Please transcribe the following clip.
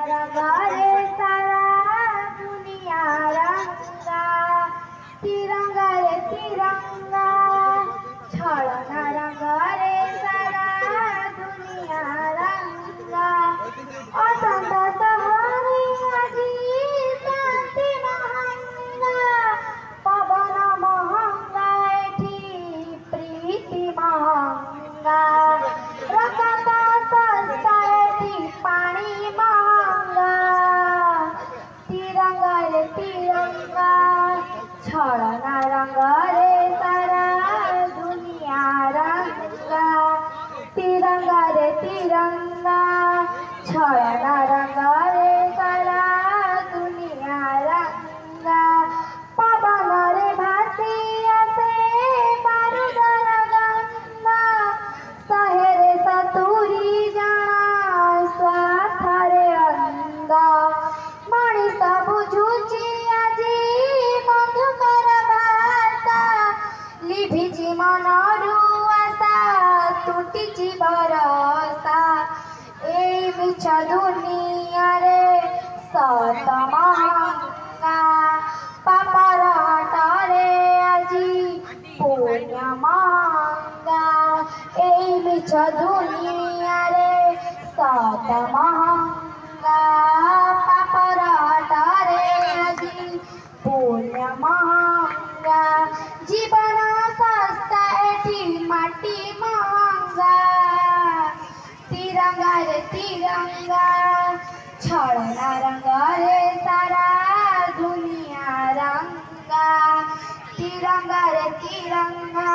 रंगा रे सारा दुनिया रंगा तिरंगा रे तिरंगा छड़ना रंगा रे सारा दुनिया रंगा असंत सहरी आजी शांति महंगा पवन महंगा एठी प्रीति महंगा रंगा सस्ता एठी पानी महंगा तिरंगा रे तिरंगा छड़ना रंगा रे सारा दुनिया रंगा तिरंगा रे तिरंगा छड़ना रंगा रे सारा दुनिया रंगा पवन रे भासिया से बारूद गंगा सहेरे सतुरी जाना स्वार्थ रे अंगा मणिष बुझुची आजी मधुकर भाषा लिभिची मनरू आशा तुटिची भरोसा এই মিছা দুনিয়ারে সত মহঙ্গা পাপর হাটরে আজি পুণ্য মহঙ্গা এই মিছা দুনিয়ারে সত মহঙ্গা পাপর হাটরে আজি পুণ্য মহঙ্গা জীবন সস্তা এটি মাটি মহঙ্গা तिरंगा रे तिरंगा छड़ना रंगा रे सारा दुनिया रंगा तिरंगा रे तिरंगा